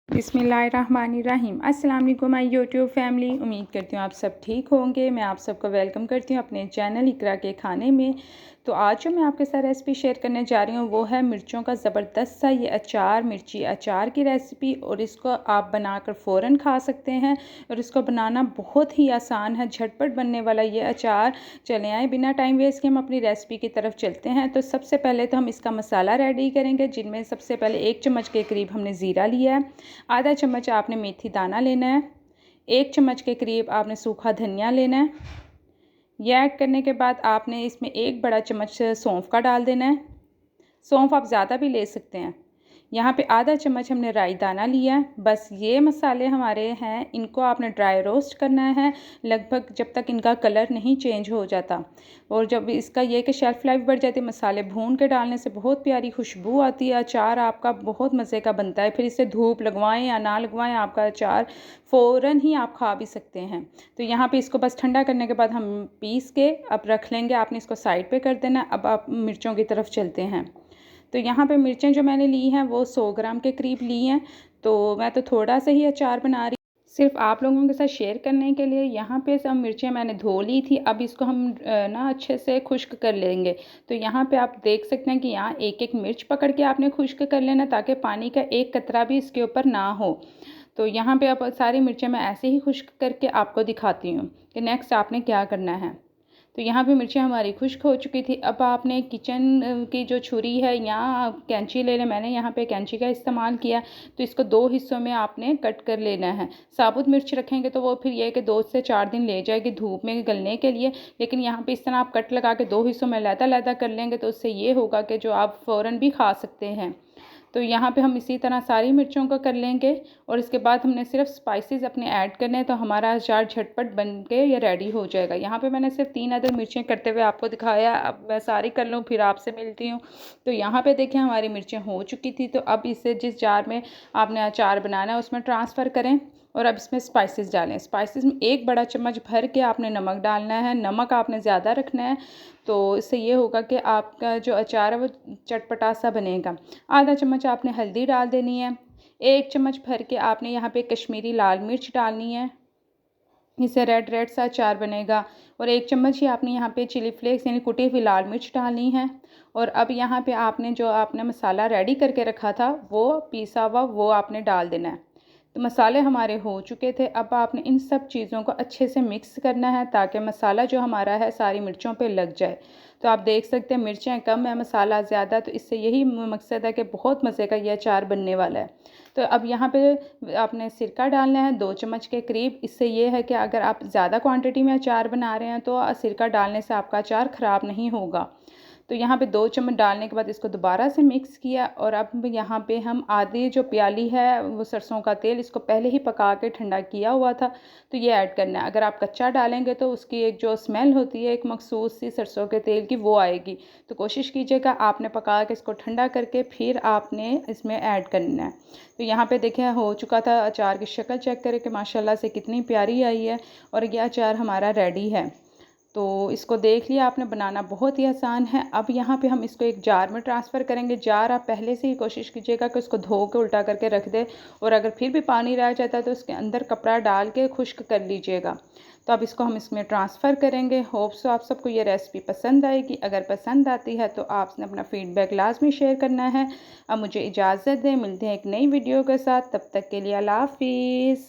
बिस्मिल्लाहिर्रहमानिर्रहीम। अस्सलाम वालेकुम माय यूट्यूब फैमिली। उम्मीद करती हूँ आप सब ठीक होंगे। मैं आप सबको वेलकम करती हूँ अपने चैनल इकरा के खाने में। तो आज जो मैं आपके साथ रेसिपी शेयर करने जा रही हूँ वो है मिर्चों का ज़बरदस्त सा ये अचार, मिर्ची अचार की रेसिपी। और इसको आप बनाकर फ़ौरन खा सकते हैं और इसको बनाना बहुत ही आसान है, झटपट बनने वाला ये अचार। चले आए बिना टाइम वेस्ट के हम अपनी रेसिपी की तरफ चलते हैं। तो सबसे पहले तो हम इसका मसाला रेडी करेंगे, जिनमें सबसे पहले 1 चम्मच के करीब हमने ज़ीरा लिया है, आधा चम्मच आपने मेथी दाना लेना है, 1 चम्मच के करीब आपने सूखा धनिया लेना है। यह ऐड करने के बाद आपने इसमें 1 बड़ा चम्मच सौंफ का डाल देना है। सौंफ आप ज़्यादा भी ले सकते हैं। यहाँ पे आधा चम्मच हमने राई दाना लिया है। बस ये मसाले हमारे हैं, इनको आपने ड्राई रोस्ट करना है लगभग जब तक इनका कलर नहीं चेंज हो जाता। और जब इसका ये कि शेल्फ़ लाइफ बढ़ जाती है, मसाले भून के डालने से बहुत प्यारी खुशबू आती है, अचार आपका बहुत मज़े का बनता है। फिर इसे धूप लगवाएं या ना लगवाएं, आपका अचार फ़ौरन ही आप खा भी सकते हैं। तो यहाँ पे इसको बस ठंडा करने के बाद हम पीस के अब रख लेंगे। आपने इसको साइड पे कर देना। अब आप मिर्चों की तरफ चलते हैं। तो यहाँ पे मिर्चें जो मैंने ली हैं वो 100 ग्राम के करीब ली हैं। तो मैं तो थोड़ा सा ही अचार बना रही, सिर्फ आप लोगों के साथ शेयर करने के लिए। यहाँ पे सब मिर्चें मैंने धो ली थी। अब इसको हम ना अच्छे से खुश्क कर लेंगे। तो यहाँ पे आप देख सकते हैं कि यहाँ एक एक मिर्च पकड़ के आपने खुश्क कर लेना, ताकि पानी का एक कतरा भी इसके ऊपर ना हो। तो यहाँ पे अब सारी मिर्चें मैं ऐसे ही खुश्क करके आपको दिखाती हूँ कि नेक्स्ट आपने क्या करना है। तो यहाँ पे मिर्चें हमारी खुश्क हो चुकी थी। अब आपने किचन की जो छुरी है या कैंची ले लें, मैंने यहाँ पे कैंची का इस्तेमाल किया। तो इसको 2 हिस्सों में आपने कट कर लेना है। साबुत मिर्च रखेंगे तो वो फिर ये है कि 2 से 4 दिन ले जाएगी धूप में गलने के लिए। लेकिन यहाँ पे इस तरह आप कट लगा के 2 हिस्सों में लैदा कर लेंगे तो उससे ये होगा कि जो आप फ़ौरन भी खा सकते हैं। तो यहाँ पे हम इसी तरह सारी मिर्चों को कर लेंगे। और इसके बाद हमने सिर्फ स्पाइसेस अपने ऐड करने हैं, तो हमारा अचार झटपट बन के ये रेडी हो जाएगा। यहाँ पे मैंने सिर्फ 3 अदर मिर्चें करते हुए आपको दिखाया। अब मैं सारी कर लूँ फिर आपसे मिलती हूँ। तो यहाँ पे देखें हमारी मिर्चें हो चुकी थी। तो अब इसे जिस जार में आपने अचार बनाना है उसमें ट्रांसफ़र करें और अब इसमें स्पाइसेस डालें। स्पाइसेस में 1 बड़ा चम्मच भर के आपने नमक डालना है। नमक आपने ज़्यादा रखना है, तो इससे ये होगा कि आपका जो अचार है वो चटपटा सा बनेगा। आधा चम्मच आपने हल्दी डाल देनी है। 1 चम्मच भर के आपने यहाँ पे कश्मीरी लाल मिर्च डालनी है, इससे रेड सा अचार बनेगा। और 1 चम्मच ही आपने यहाँ पे चिली फ्लेक्स यानी कुटी हुई लाल मिर्च डालनी है। और अब यहाँ पे आपने जो आपने मसाला रेडी करके रखा था वो पीसा हुआ वो आपने डाल देना है। तो मसाले हमारे हो चुके थे। अब आपने इन सब चीज़ों को अच्छे से मिक्स करना है ताकि मसाला जो हमारा है सारी मिर्चों पे लग जाए। तो आप देख सकते हैं मिर्चें कम है, मसाला ज़्यादा, तो इससे यही मकसद है कि बहुत मज़े का ये अचार बनने वाला है। तो अब यहाँ पे आपने सिरका डालना है 2 चम्मच के करीब। इससे ये है कि अगर आप ज़्यादा क्वांटिटी में अचार बना रहे हैं तो सिरका डालने से आपका अचार ख़राब नहीं होगा। तो यहाँ पे 2 चम्मच डालने के बाद इसको दोबारा से मिक्स किया। और अब यहाँ पे हम आधी जो प्याली है वो सरसों का तेल, इसको पहले ही पका के ठंडा किया हुआ था, तो ये ऐड करना है। अगर आप कच्चा डालेंगे तो उसकी एक जो स्मेल होती है एक मखसूस सी सरसों के तेल की, वो आएगी। तो कोशिश कीजिएगा आपने पका के इसको ठंडा करके फिर आपने इसमें ऐड करना है। तो यहाँ पे देखें हो चुका था। अचार की शक्ल चेक करें कि माशाल्लाह से कितनी प्यारी आई है और ये अचार हमारा रेडी है। तो इसको देख लिया आपने, बनाना बहुत ही आसान है। अब यहाँ पे हम इसको एक जार में ट्रांसफ़र करेंगे। जार आप पहले से ही कोशिश कीजिएगा कि उसको धो के उल्टा करके रख दे, और अगर फिर भी पानी रह जाता है तो उसके अंदर कपड़ा डाल के खुश्क कर लीजिएगा। तो अब इसको हम इसमें ट्रांसफ़र करेंगे। होप सो आप सबको ये रेसिपी पसंद आएगी। अगर पसंद आती है तो आपने अपना फ़ीडबैक लाजमी शेयर करना है। अब मुझे इजाज़त दें, मिलते हैं एक नई वीडियो के साथ। तब तक के लिए अल्लाह हाफ़िज़।